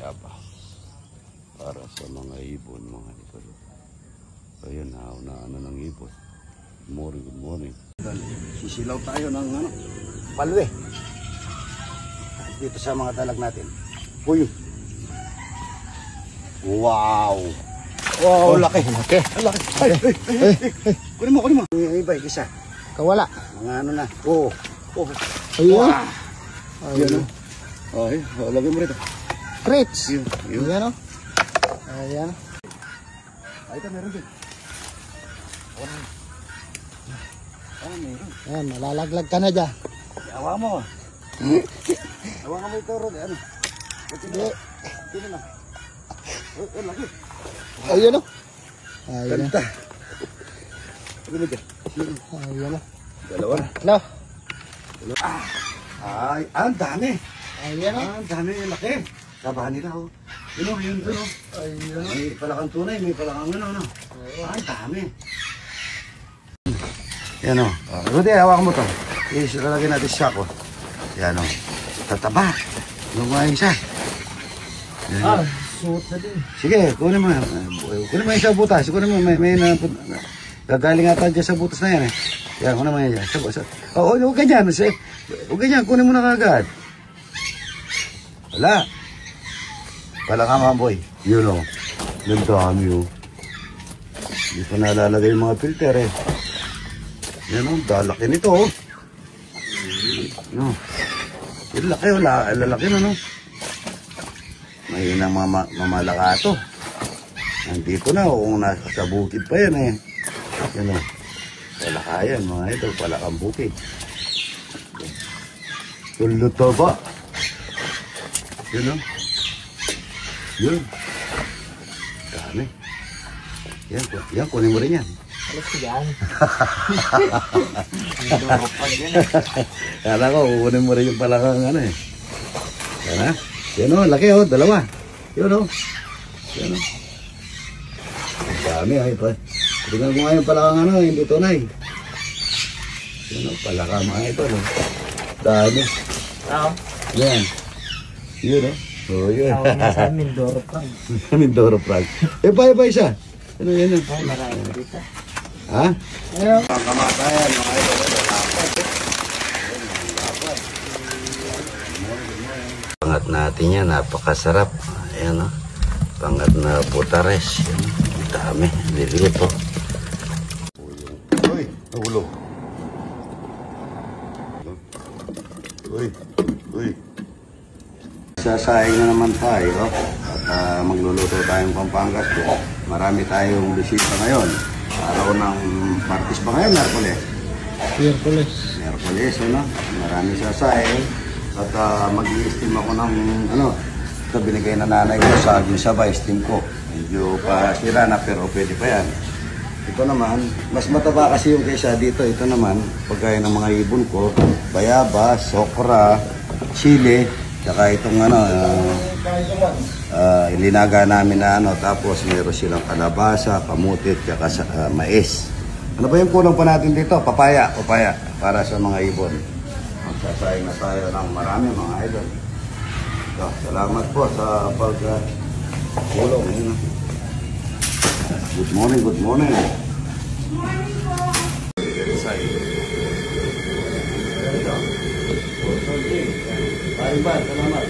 bayabas para sa mga ibon, mga idol. Ayan, na ano ng ibon. Good morning. Sisilaw tayo ng palwe dito sa mga dalag natin. Uy, wow, laki. Ay. Kunin mo. Iba, isa. Kawala. Mga ano na. Ayun. Ayun. Ay, lagay mo rito. Crates. Yun. Ayan o. Ayan. Ay, ito meron din. Meron. Ayan, malalaglag ka na dyan. Awa mo. Awa mo ito, Rod. Ano? Hindi. Sino na? Laki. Ayun o. Ayan. Ganda. Ayan o. Dalawa. Hello. Ay, ang dami. Ayan o. Ang dami, laki. Kabahan nila, oh. Yun. Ayun o. May palakang tunay, may palakang ano. Ang dami. Yan o. Rudy, hawakan mo to. Ilalagay natin siya ko. Yan o. Tataba. Yung mga isa. Suot na din. Sige, kunin mo. Kunin mo yung sa butas. Kunin mo. May gagaling ata dyan sa butas na yan eh. Yan, kunin mo yan. Huwag ganyan. Huwag ganyan. Kunin mo na kagad. Wala. Wala ka mga boy. Yun o. Nagdami o. Hindi pa nalalagay yung mga filter eh. Yan o, dalaki nito o. Yung laki o, lalaki na no. Mahinang mamalakato. Nandito na o, kung nasa bukid pa yan eh. Yan o. Palakayan mga ito, palakang bukid. Tuluto ba? Yun o. Yun. Dami. Yan, kunin mo rin yan. Alas ko dyan. Kala ko, kukunin mo rin yung palakang ano eh. Yan ha. Yan o, laki o, dalawa. Yun o. Yan o. Ang dami ha, ito. Tingnan ko nga yung palakang ano, hindi tunay. Yan o, palakang mga ito. No? Dami. Yan. Yun o. Oh, yun. Tawag na sa Mindoro Prag. Mindoro Prag. Iba isa. Ano yan o? Ay, marami dito. Ha? Ayun. Ang kamatayan, mga ito. Pangat natin yan, napakasarap. Ayan o. Pangat na butares. Yan. Ang dami. Liliit o. Uy, nahulog. Uy. Sasaing na naman tayo. At magluluto tayong Pampangas. Marami tayong bisita ngayon. Araw ng Martes ba ngayon? Merkulis, ano? Marami sasaing. At mag-i-steam ako ng, ito binigay na nanay ko sa akin sabay, steam ko. Medyo pa sira na pero pwede pa yan. Ito naman, mas mataba kasi yung kaysa dito. Ito naman, pagkain ng mga ibon ko, bayabas, okra, chili, tsaka itong ilinaga namin na tapos meron silang kalabasa, kamutit, tsaka mais. Ano ba yung kulang pa natin dito? Papaya, para sa mga ibon. Magsasayang na tayo ng marami mga idol. So, salamat po sa pag-tulong. Good morning. Good morning po. Bye, salamat.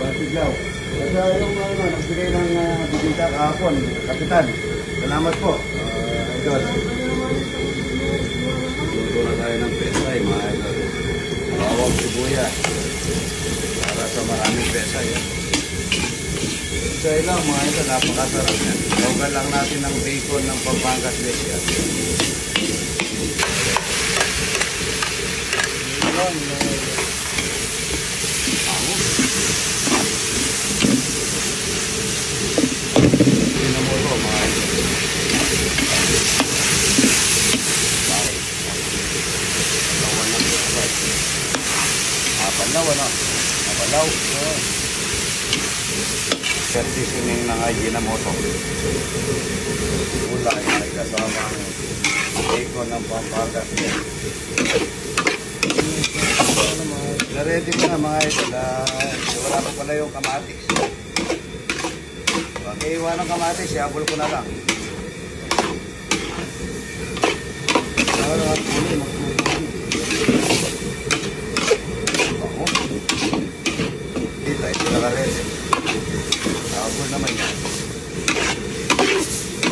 Batiglaw. Kasi yung nagbigay ng bibigta kahapon, kapitan. Salamat po. Idol. Luto na tayo ng pesay, mga idol. Bawang sibuyas. Para sa maraming pesay. Pesay lang, mga idol. Napakasarap yan. Logan lang natin ng bacon ng Pampangas Lesia. Napalaw. Seasoning ng Ajinomoto. Ulay ay kasama ang bacon ng Pampangas. Na-ready ko na mga idol. Wala pa pala yung kamatis. Okay, iwan ng kamatis, siabol ko na lang. Dito, ito na rin. Siabol naman yan.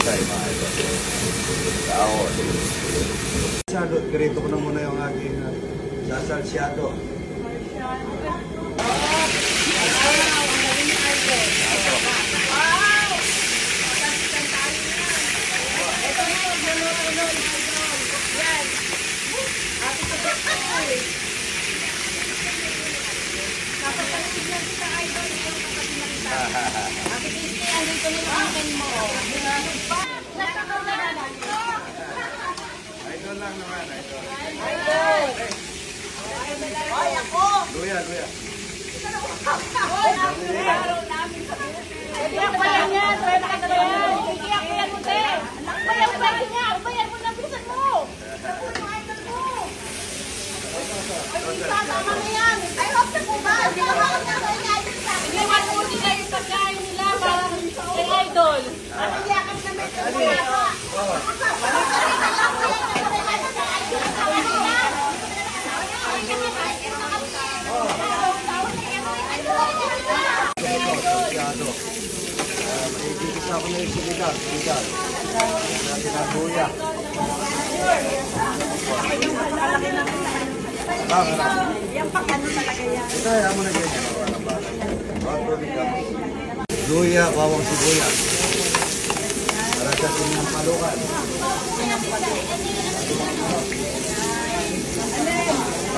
Tayo mga ito. Taon. Sado, pirito ko na muna yung aking sasalsyado. Idol lang naman, idol. Ay, ako! Luya, luya. Iyak pa yan yan! Iyak pa yan mo, te! Ubayan niya! Ubayan mo na bisan mo! Ay, isasama na yan! Ay, hope na po ba? Hindi na makakot na kayo niya! Hindi manuuli kayo yung pagkain nila para kay Idol! At iyakan na may pagkain! Maigigisa ko na yung sinigang. Sinigang. Natin ang luya. Yung pag-ano talaga yan. Ito, ayaw mo na ganyan. Luya, bawang sibuyas. Para sa sinampalukan.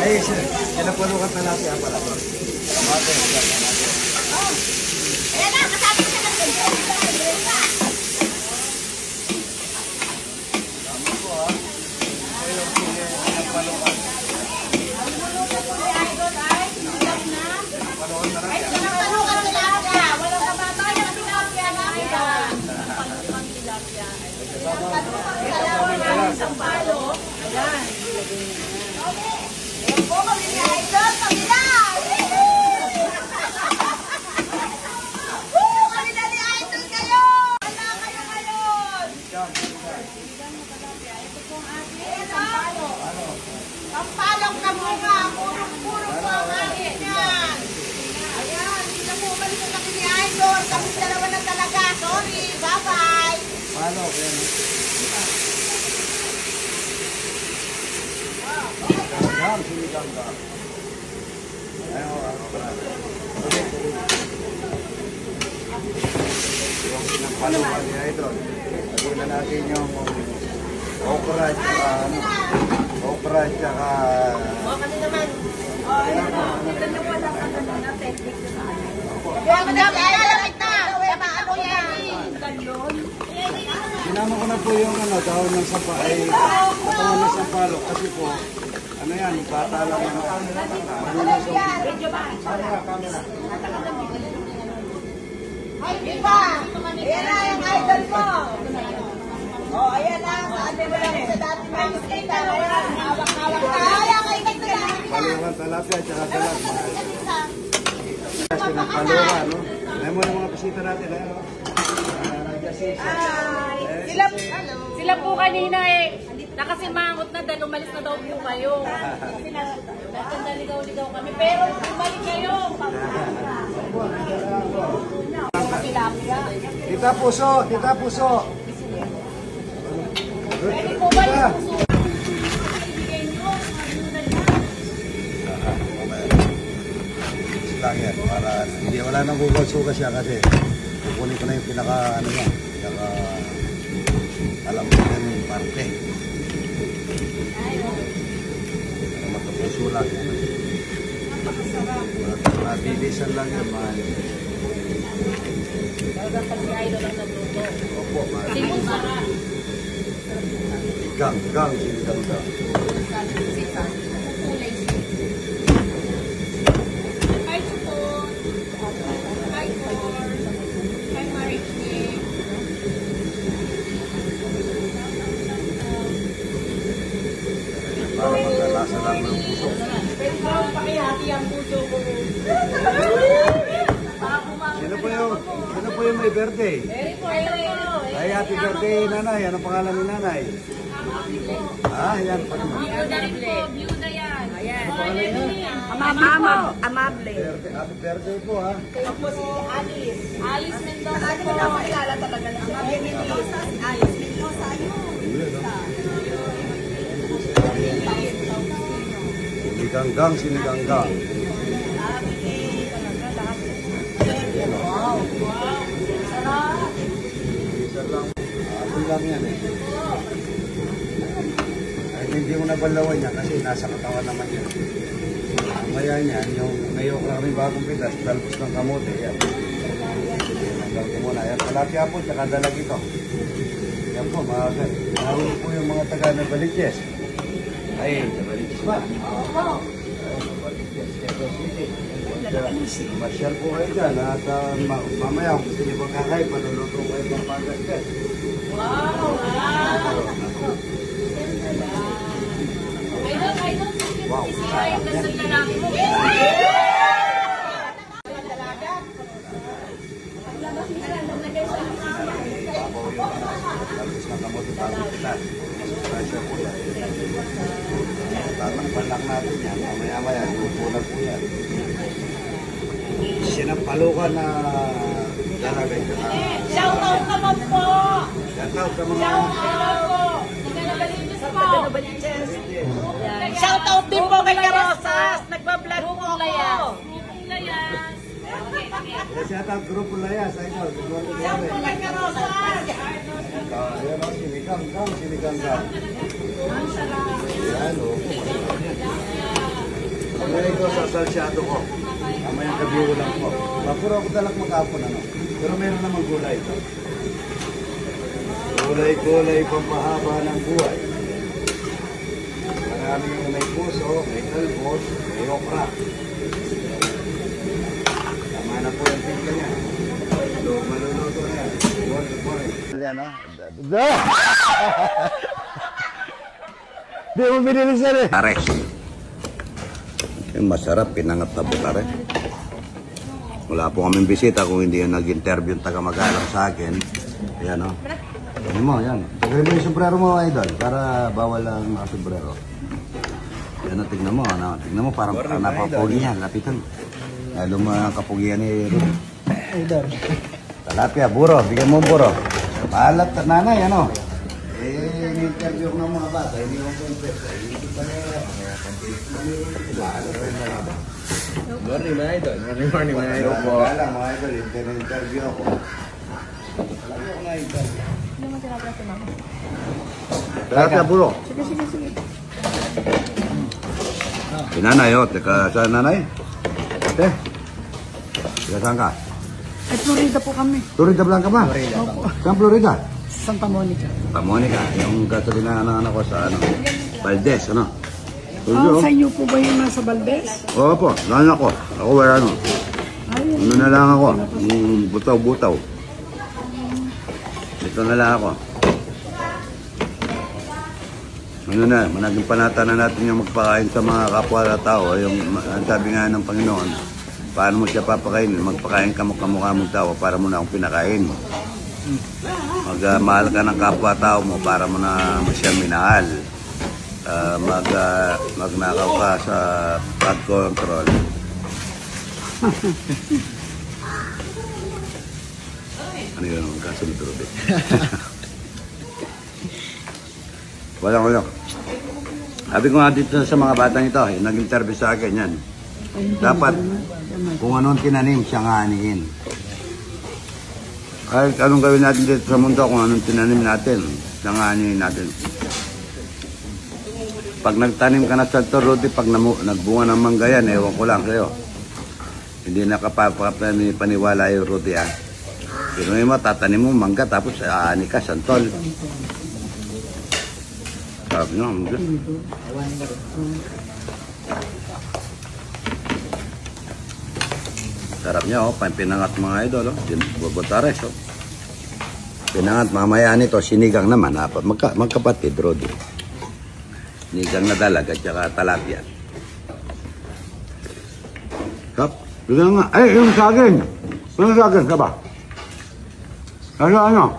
Ay, sinampalukan na natin pala. Mate, mate. Ayan na, kasama siya ng Tama po ha. Ito yung sinampalukan. Sinampalukan na rin. Sinampalukan tilapia. Walang kamatayan ang tilapia na Idol. Sinampalukan tilapia. Sinampalukan tilapia. Sampalo. Ayan. Ayan po kami ni Idol. Kami na. Kami na ni Idol kayo. Wala kayo ngayon. Ito po ang ating sampalo. Sampalok na bunga. Puro-puro po ang ating yan. Ayan, hindi na po umalis na kami ni Idol. Kami dalawa na talaga. Sorry, bye-bye. Palo, yan. Sinigang ka. Ayaw, ano ka na. Ulit, ulit. Yung sinampalukan niya ito. Sabihin na natin yung okra at saka ano. Okra at saka... Kasi naman, dito na wala ka na technique na ano. Kaya madami ay lalapit na. Kaya maano yan. Sinama ko na po yung ano, dahon ng sapa ay katawan ng sampalok kasi po ano yan, bata lang yan. Ay, diba? Ayan na yung idol mo. Oh, ayan na. Sabi mo lang sa dati may kita. Ayan, hawak-hawak na. Ayan, kay kita lang. Palukan, talapia, tsaka dalag. Sinampalukan, no? Alam mo na mga bisita natin, ano? Sila po kanina nakasimangot na dahil umalis na daw po kayo. Kasi nagkandaligaw-ligaw kami. Pero bumalik kayo. Tita Puso, Tita Puso. Pwede po ba yung puso? Lang yan, para hindi wala nang gugal-suga siya kasi kukunin ko na yung pinaka ano niya, pinaka alam ko yan yung parte. Matapuso lang yan. Mabilisan lang yan, mahal. Talagang pag si Idol ang nagluto. Opo, mahal. Singkong sara. Gang, sinigang ka. Hi, Chupon. Hi, Cor. Hi, Marichie. Para maglalasa lang ng puso. Pwede ba pakihati ang puso ko? Sino po yung may birthday. Very po, very po. Ay, happy birthday, nanay. Anong pangalan ni nanay? Ah, yan. Byuda rin po, byuda yan. Ayan. Amable. Happy birthday po, ha? Ako si Alice. Alice Mendoza Ano po. na makilala talaga na siya? Alice Mendoza. Siniganggang, siniganggang. Isa lang. Atin lang yan eh. Kahit hindi mo nabalawan niya kasi nasa katawan naman yan. Maya niyan, yung nayok lang rin bagong pitas, talbos ng kamote. Yan. Hanggang ko muna. Yan, talapia po, tsaka dalag ito. Yan po, mahuli po yung mga taga na Baliches. Ay, sa Baliches ba? Oo. Masyal po kayo dyan at mamaya kung gusto niyo pang kakain, panuluto kayo pang panggasgas. Wow! Idol, Wow. sisira yung dasal na namin mo. Tapos na kamote bago kita. Masasya po yan. Tatakpan lang natin yan. Mamaya-maya, lupo na po yan. Sinampalukan na lalagay ka na. Shoutout naman po! Shoutout sa mga... Shoutout din po kay Karosas! Nagbablog po ako! Shoutout Grupo Layas. Idol. Shoutout kay Karosas! Ayan o, siniganggang, siniganggang. Ayan o. Ngayon ko sa salsyado ko. Mamayang gabi ko lang po. Puro ako dalak magkapon ano. Pero meron namang gulay. Gulay-gulay pampahaba ng buhay. Maraming may puso, may talbos, may okra. Tama na po yung tingka niya. Maluluto na yan. Good morning. Yan o. Di mo binili sir eh. Tare. Yung masarap, pinangat na butare. Wala po kaming bisita kung hindi yung nag-interview yung taga-magalang sa akin. Ayan o. Ano mo, yan. Tagarin mo yung sombrero mo, idol, para bawal ang sombrero. Yan o, tignan mo. Ano, tignan mo, parang napapogi yan. Lapitan. Lalo mo ang kapugian ni Rudy. Idol. Talapia, buro. Bigyan mo buro. Maalat, nanay, ano? Interview ko ng mga bata. Hindi ko compress. Hindi pa nila. Morning, mga idol. Morning, mga idol. Wala lang, mga idol. Interview ako. Alam mo nga, idol. Talapia, buro. Sige. Nanay, o. Teka, saan nanay? Ate? Teka, saan ka? Ay, Florida po kami. Florida Blanca ba? Saan Florida? Santa Monica. Santa Monica. Yung gasolina ng anak ko sa ano? Valdez, ano? Sa inyo po ba yung nasa Valdez? Oo po, lahan ako. Ako wala ano. Ano na lang ako? Butaw-butaw. Ito na lang ako. Ano na, managing panata na natin yung magpakain sa mga kapwa na tao. Yung sabi nga ng Panginoon, paano mo siya papakain? Magpakain kamukha mong tao para mo na akong pinakain. Magmahal ka ng kapwa-tao mo para mo na siya minahal. Magnakaw ka sa flood control. Ano yun? Kasunod-sunod eh. Wala. Sabi ko nga dito sa mga batang ito, nag-interview sa akin yan. Dapat kung anong tinanim, siya nga anihin. Kahit anong gawin natin dito sa mundo, kung anong tinanim natin, siya nga anihin natin. Pag nagtanim ka na sa Rudy, pag nagbunga ng mangga yan, ewan ko lang sa'yo. Hindi nakapapaniwala yung Rudy ah. Pero mo, tatanim mo mangga, tapos aani ka, santol. Sabi nyo, sarap niya, oh, pinangat mga idol, oh. Butares, oh. Pinangat, mamaya nito, sinigang naman, magkapatid, Rudy. Sinigang na dalag at saka talapia. Kap, bigyan nga, ay, yung saging. Yung saging ka ba? Ano?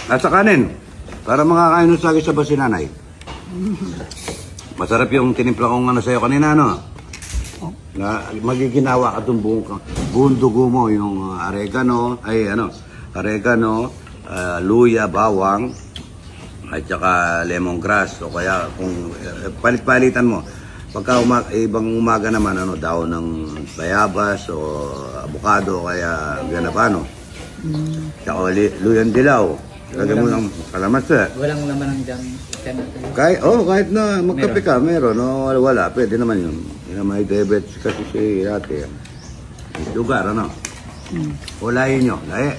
Nasa kanin. Para makakain ng saging sa basinanay. Masarap yung tinimpla kong ano sa'yo kanina, no? Na magiginawa ka itong buong dugo mo, yung oregano, luya, bawang, at saka lemongrass. O kaya kung palit-palitan mo. Pagka ibang umaga naman, daon ng bayabas o avocado, kaya ganapano. Tsaka luyang dilaw. Lagyan mo ng kalamansi. Walang laman ng jam. Kahit na magkape ka, meron. No, wala, pwede naman yun. May diabetes kasi si ate. Lugar, ano? Ulayin nyo. Lahi.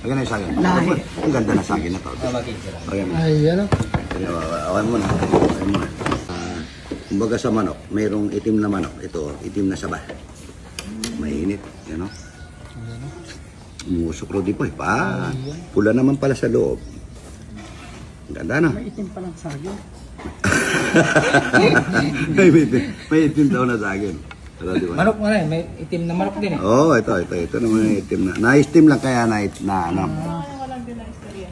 Lagyan na yung saging. Lahi. Ang ganda na saging na to. Ay, ano? Awan mo na. Kumbaga sa manok, mayroong itim na manok. Ito, itim na saba. Mainit. Yan o. Musok rodi po eh. Pula naman pala sa loob. Ang ganda na. May itim palang saging. may itim daw na saging. Manok nga rin, may itim na manok din eh. Oo, ito naman yung itim na. Na-steam lang kaya na ano. Walang din na istorya.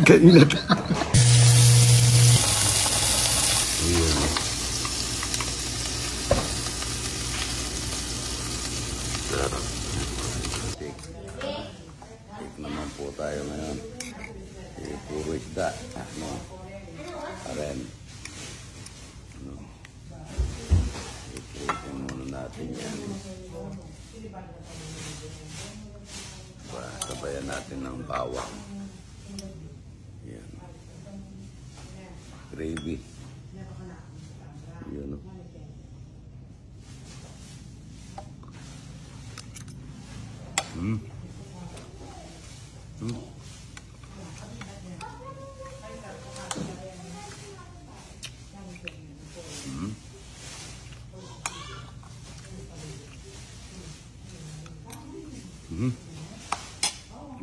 Kanina. Tik naman po tayo ngayon. Puro isda. Aren. Iputin muna natin yan. Sabayan natin ng bawang. Yan. Gravy. Yun.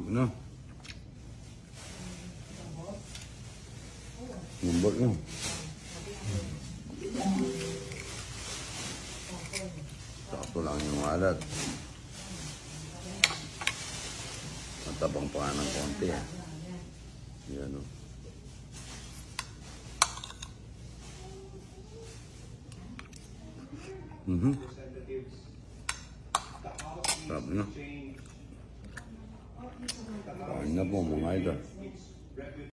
Ano? Lembut na. Sakto lang yung alat. Matabang pa ng konti. Yan o. Sarap na. Kain na po mga idol.